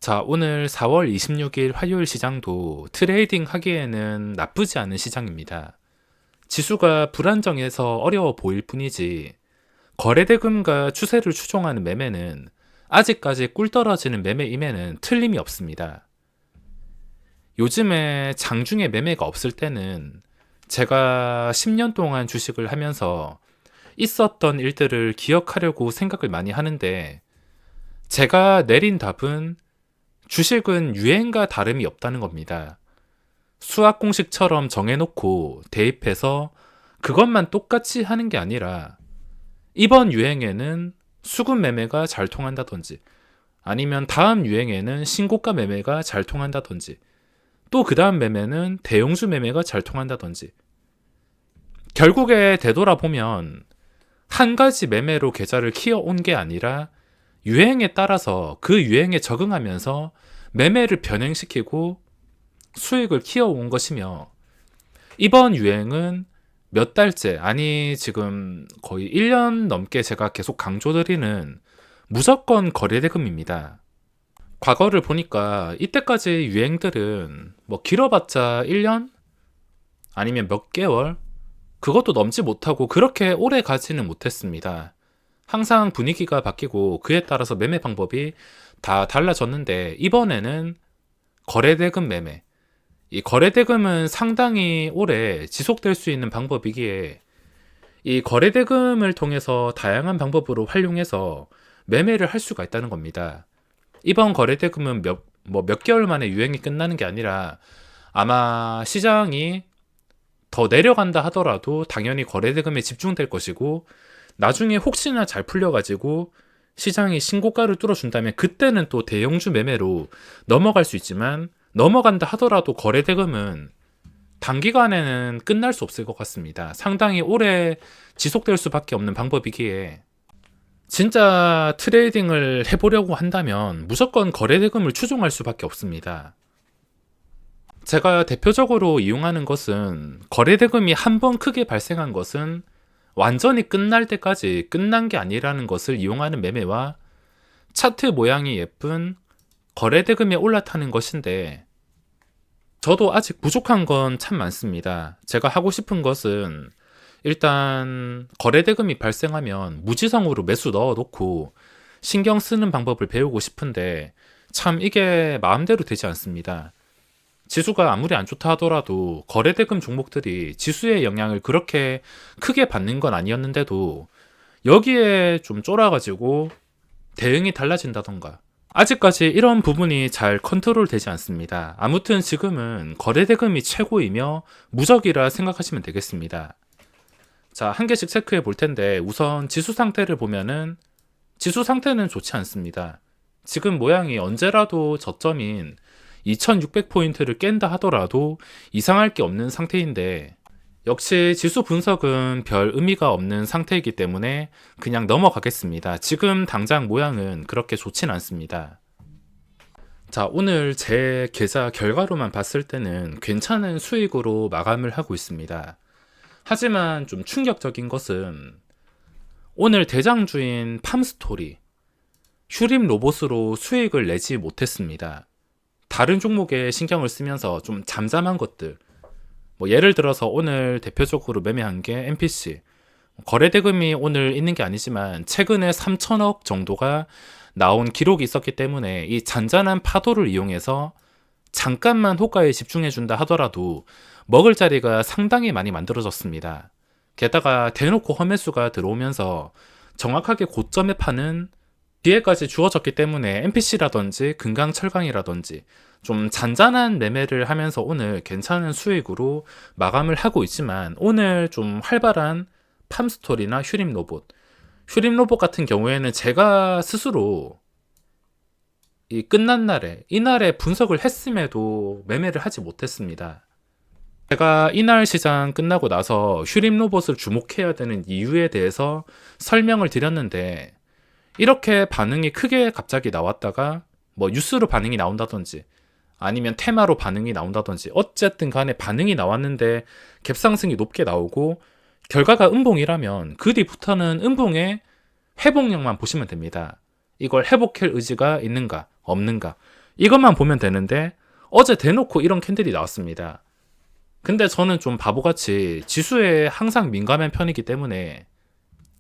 자, 오늘 4월 26일 화요일 시장도 트레이딩 하기에는 나쁘지 않은 시장입니다. 지수가 불안정해서 어려워 보일 뿐이지, 거래대금과 추세를 추종하는 매매는 아직까지 꿀 떨어지는 매매임에는 틀림이 없습니다. 요즘에 장중에 매매가 없을 때는 제가 10년 동안 주식을 하면서 있었던 일들을 기억하려고 생각을 많이 하는데, 제가 내린 답은 주식은 유행과 다름이 없다는 겁니다. 수학 공식처럼 정해놓고 대입해서 그것만 똑같이 하는 게 아니라 이번 유행에는 수급 매매가 잘 통한다든지, 아니면 다음 유행에는 신고가 매매가 잘 통한다든지, 또 그 다음 매매는 대형주 매매가 잘 통한다든지, 결국에 되돌아보면 한 가지 매매로 계좌를 키워온 게 아니라 유행에 따라서 그 유행에 적응하면서 매매를 변형시키고 수익을 키워온 것이며, 이번 유행은 몇 달째, 아니 지금 거의 1년 넘게 제가 계속 강조드리는 무조건 거래대금입니다. 과거를 보니까 이때까지 유행들은 뭐 길어봤자 1년? 아니면 몇 개월? 그것도 넘지 못하고 그렇게 오래 가지는 못했습니다. 항상 분위기가 바뀌고 그에 따라서 매매 방법이 다 달라졌는데, 이번에는 거래대금 매매. 이 거래대금은 상당히 오래 지속될 수 있는 방법이기에 이 거래대금을 통해서 다양한 방법으로 활용해서 매매를 할 수가 있다는 겁니다. 이번 거래대금은 몇 개월 만에 유행이 끝나는 게 아니라 아마 시장이 더 내려간다 하더라도 당연히 거래대금에 집중될 것이고, 나중에 혹시나 잘 풀려가지고 시장이 신고가를 뚫어준다면 그때는 또 대형주 매매로 넘어갈 수 있지만, 넘어간다 하더라도 거래대금은 단기간에는 끝날 수 없을 것 같습니다. 상당히 오래 지속될 수밖에 없는 방법이기에 진짜 트레이딩을 해보려고 한다면 무조건 거래대금을 추종할 수밖에 없습니다. 제가 대표적으로 이용하는 것은, 거래대금이 한 번 크게 발생한 것은 완전히 끝날 때까지 끝난 게 아니라는 것을 이용하는 매매와 차트 모양이 예쁜 거래대금에 올라타는 것인데, 저도 아직 부족한 건 참 많습니다. 제가 하고 싶은 것은 일단 거래대금이 발생하면 무지성으로 매수 넣어놓고 신경 쓰는 방법을 배우고 싶은데, 참 이게 마음대로 되지 않습니다. 지수가 아무리 안 좋다 하더라도 거래대금 종목들이 지수의 영향을 그렇게 크게 받는 건 아니었는데도 여기에 좀 쫄아가지고 대응이 달라진다던가, 아직까지 이런 부분이 잘 컨트롤 되지 않습니다. 아무튼 지금은 거래대금이 최고이며 무적이라 생각하시면 되겠습니다. 자, 한 개씩 체크해 볼 텐데, 우선 지수 상태를 보면은 지수 상태는 좋지 않습니다. 지금 모양이 언제라도 저점인 2600포인트를 깬다 하더라도 이상할 게 없는 상태인데, 역시 지수 분석은 별 의미가 없는 상태이기 때문에 그냥 넘어가겠습니다. 지금 당장 모양은 그렇게 좋진 않습니다. 자, 오늘 제 계좌 결과로만 봤을 때는 괜찮은 수익으로 마감을 하고 있습니다. 하지만 좀 충격적인 것은 오늘 대장주인 팜스토리, 휴림 로봇으로 수익을 내지 못했습니다. 다른 종목에 신경을 쓰면서 좀 잠잠한 것들, 뭐 예를 들어서 오늘 대표적으로 매매한 게 MPC, 거래대금이 오늘 있는 게 아니지만 최근에 3천억 정도가 나온 기록이 있었기 때문에 이 잔잔한 파도를 이용해서 잠깐만 호가에 집중해 준다 하더라도 먹을 자리가 상당히 많이 만들어졌습니다. 게다가 대놓고 험매수가 들어오면서 정확하게 고점에 파는 기회까지 주어졌기 때문에 MPC라든지 금강철강이라든지 좀 잔잔한 매매를 하면서 오늘 괜찮은 수익으로 마감을 하고 있지만, 오늘 좀 활발한 팜스토리나 휴림로봇 같은 경우에는 제가 스스로 이 끝난 날에, 이날에 분석을 했음에도 매매를 하지 못했습니다. 제가 이날 시장 끝나고 나서 휴림로봇을 주목해야 되는 이유에 대해서 설명을 드렸는데, 이렇게 반응이 크게 갑자기 나왔다가 뭐 뉴스로 반응이 나온다든지 아니면 테마로 반응이 나온다든지, 어쨌든 간에 반응이 나왔는데 갭상승이 높게 나오고 결과가 음봉이라면 그 뒤부터는 음봉의 회복력만 보시면 됩니다. 이걸 회복할 의지가 있는가 없는가, 이것만 보면 되는데 어제 대놓고 이런 캔들이 나왔습니다. 근데 저는 좀 바보같이 지수에 항상 민감한 편이기 때문에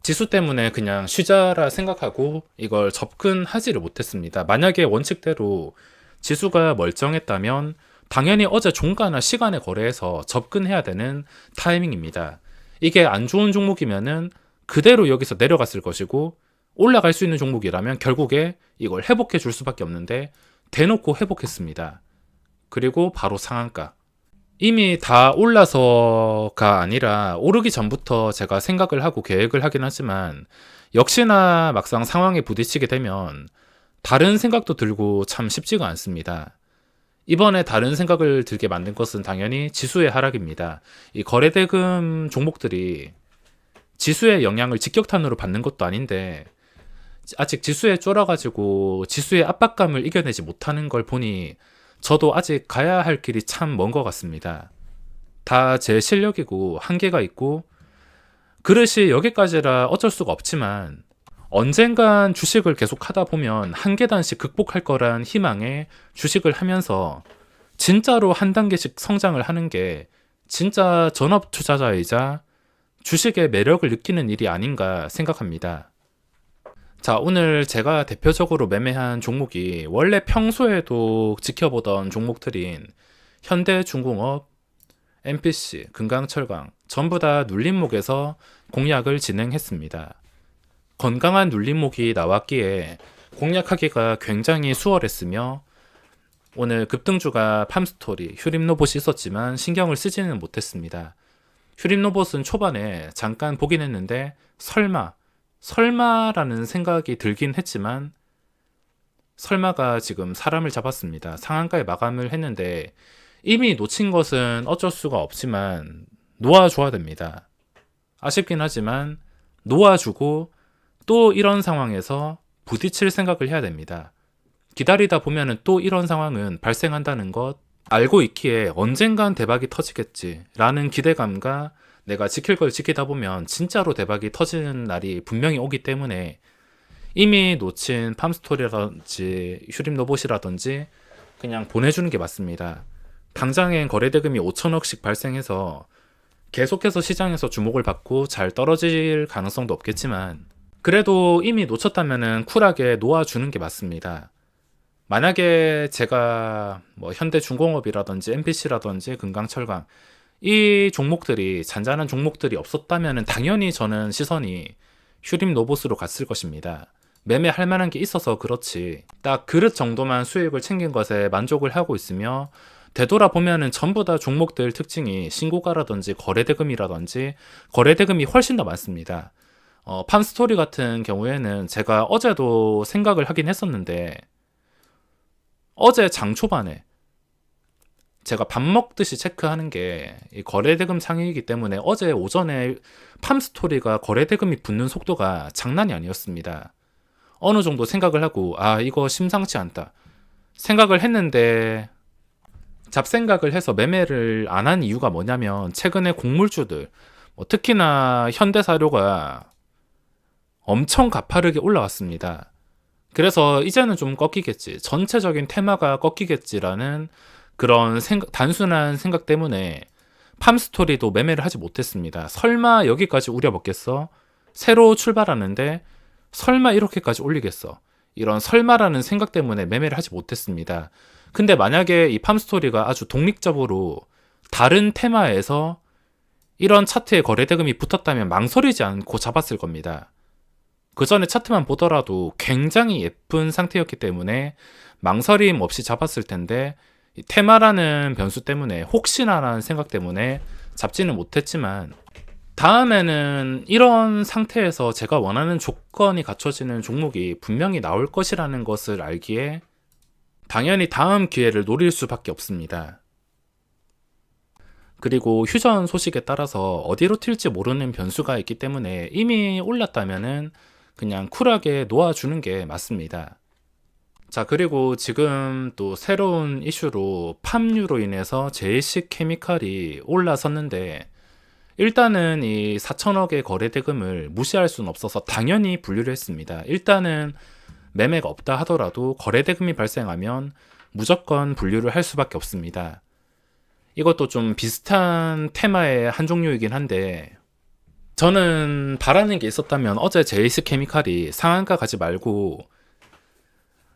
지수 때문에 그냥 쉬자라 생각하고 이걸 접근하지를 못했습니다. 만약에 원칙대로 지수가 멀쩡했다면 당연히 어제 종가나 시간에 거래해서 접근해야 되는 타이밍입니다. 이게 안 좋은 종목이면은 그대로 여기서 내려갔을 것이고, 올라갈 수 있는 종목이라면 결국에 이걸 회복해 줄 수밖에 없는데 대놓고 회복했습니다. 그리고 바로 상한가. 이미 다 올라서가 아니라 오르기 전부터 제가 생각을 하고 계획을 하긴 하지만, 역시나 막상 상황에 부딪히게 되면 다른 생각도 들고 참 쉽지가 않습니다. 이번에 다른 생각을 들게 만든 것은 당연히 지수의 하락입니다. 이 거래대금 종목들이 지수의 영향을 직격탄으로 받는 것도 아닌데 아직 지수에 쫄아가지고 지수의 압박감을 이겨내지 못하는 걸 보니 저도 아직 가야 할 길이 참 먼 것 같습니다. 다 제 실력이고 한계가 있고 그릇이 여기까지라 어쩔 수가 없지만, 언젠간 주식을 계속 하다 보면 한 계단씩 극복할 거란 희망에 주식을 하면서 진짜로 한 단계씩 성장을 하는 게 진짜 전업 투자자이자 주식의 매력을 느끼는 일이 아닌가 생각합니다. 자, 오늘 제가 대표적으로 매매한 종목이 원래 평소에도 지켜보던 종목들인 현대중공업, MPC, 금강철강 전부 다 눌림목에서 공략을 진행했습니다. 건강한 눌림목이 나왔기에 공략하기가 굉장히 수월했으며, 오늘 급등주가 팜스토리, 휴림로봇이 있었지만 신경을 쓰지는 못했습니다. 휴림로봇은 초반에 잠깐 보긴 했는데 설마라는 생각이 들긴 했지만 설마가 지금 사람을 잡았습니다. 상한가에 마감을 했는데 이미 놓친 것은 어쩔 수가 없지만 놓아줘야 됩니다. 아쉽긴 하지만 놓아주고 또 이런 상황에서 부딪힐 생각을 해야 됩니다. 기다리다 보면은 또 이런 상황은 발생한다는 것 알고 있기에 언젠간 대박이 터지겠지 라는 기대감과 내가 지킬 걸 지키다 보면 진짜로 대박이 터지는 날이 분명히 오기 때문에 이미 놓친 팜스토리라든지 휴림로봇이라든지 그냥 보내주는 게 맞습니다. 당장엔 거래대금이 5천억씩 발생해서 계속해서 시장에서 주목을 받고 잘 떨어질 가능성도 없겠지만, 그래도 이미 놓쳤다면 쿨하게 놓아주는 게 맞습니다. 만약에 제가 현대중공업이라든지 MPC라든지 금강철강 이 종목들이 잔잔한 종목들이 없었다면 당연히 저는 시선이 휴림로봇으로 갔을 것입니다. 매매할 만한 게 있어서 그렇지 딱 그릇 정도만 수익을 챙긴 것에 만족을 하고 있으며, 되돌아보면은 전부 다 종목들 특징이 신고가라든지 거래대금이라든지 거래대금이 훨씬 더 많습니다. 팜스토리 같은 경우에는 제가 어제도 생각을 하긴 했었는데, 어제 장 초반에 제가 밥 먹듯이 체크하는 게 이 거래대금 상위이기 때문에 어제 오전에 팜스토리가 거래대금이 붙는 속도가 장난이 아니었습니다. 어느 정도 생각을 하고 이거 심상치 않다 생각을 했는데, 잡생각을 해서 매매를 안 한 이유가 뭐냐면 최근에 곡물주들 특히나 현대사료가 엄청 가파르게 올라왔습니다. 그래서 이제는 좀 꺾이겠지, 전체적인 테마가 꺾이겠지라는 그런 단순한 생각 때문에 팜스토리도 매매를 하지 못했습니다. 설마 여기까지 우려먹겠어? 새로 출발하는데 설마 이렇게까지 올리겠어? 이런 설마라는 생각 때문에 매매를 하지 못했습니다. 근데 만약에 이 팜스토리가 아주 독립적으로 다른 테마에서 이런 차트에 거래대금이 붙었다면 망설이지 않고 잡았을 겁니다. 그 전에 차트만 보더라도 굉장히 예쁜 상태였기 때문에 망설임 없이 잡았을 텐데, 이 테마라는 변수 때문에 혹시나라는 생각 때문에 잡지는 못했지만, 다음에는 이런 상태에서 제가 원하는 조건이 갖춰지는 종목이 분명히 나올 것이라는 것을 알기에 당연히 다음 기회를 노릴 수밖에 없습니다. 그리고 휴전 소식에 따라서 어디로 튈지 모르는 변수가 있기 때문에 이미 올랐다면은 그냥 쿨하게 놓아주는 게 맞습니다. 자, 그리고 지금 또 새로운 이슈로 팜유로 인해서 제이식 케미칼이 올라섰는데, 일단은 이 4천억의 거래대금을 무시할 수는 없어서 당연히 분류를 했습니다. 일단은 매매가 없다 하더라도 거래대금이 발생하면 무조건 분류를 할 수밖에 없습니다. 이것도 좀 비슷한 테마의 한 종류이긴 한데, 저는 바라는 게 있었다면 어제 제이스케미칼이 상한가 가지 말고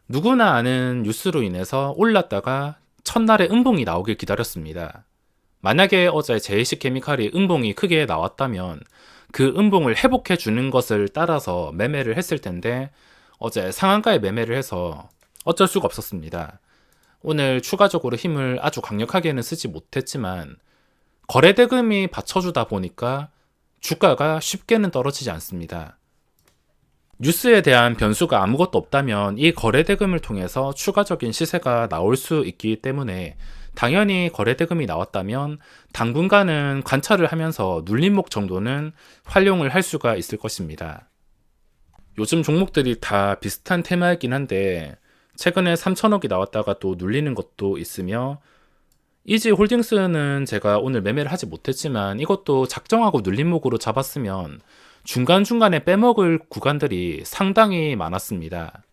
누구나 아는 뉴스로 인해서 올랐다가 첫날에 음봉이 나오길 기다렸습니다. 만약에 어제 제이스케미칼이 음봉이 크게 나왔다면 그 음봉을 회복해 주는 것을 따라서 매매를 했을 텐데, 어제 상한가에 매매를 해서 어쩔 수가 없었습니다. 오늘 추가적으로 힘을 아주 강력하게는 쓰지 못했지만 거래대금이 받쳐주다 보니까 주가가 쉽게는 떨어지지 않습니다. 뉴스에 대한 변수가 아무것도 없다면 이 거래대금을 통해서 추가적인 시세가 나올 수 있기 때문에 당연히 거래대금이 나왔다면 당분간은 관찰을 하면서 눌림목 정도는 활용을 할 수가 있을 것입니다. 요즘 종목들이 다 비슷한 테마이긴 한데 최근에 3천억이 나왔다가 또 눌리는 것도 있으며, 이지홀딩스는 제가 오늘 매매를 하지 못했지만 이것도 작정하고 눌림목으로 잡았으면 중간중간에 빼먹을 구간들이 상당히 많았습니다.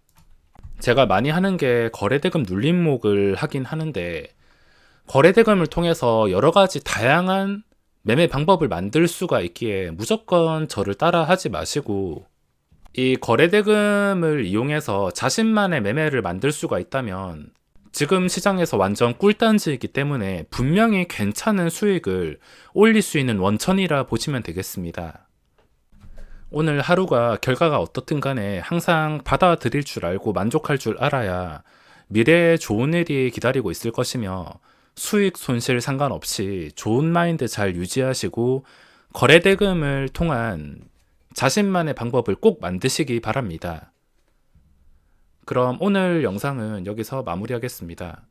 제가 많이 하는 게 거래대금 눌림목을 하긴 하는데, 거래대금을 통해서 여러 가지 다양한 매매 방법을 만들 수가 있기에 무조건 저를 따라 하지 마시고, 이 거래대금을 이용해서 자신만의 매매를 만들 수가 있다면 지금 시장에서 완전 꿀단지이기 때문에 분명히 괜찮은 수익을 올릴 수 있는 원천이라 보시면 되겠습니다. 오늘 하루가 결과가 어떻든 간에 항상 받아들일 줄 알고 만족할 줄 알아야 미래에 좋은 일이 기다리고 있을 것이며, 수익 손실 상관없이 좋은 마인드 잘 유지하시고 거래대금을 통한 자신만의 방법을 꼭 만드시기 바랍니다. 그럼 오늘 영상은 여기서 마무리하겠습니다.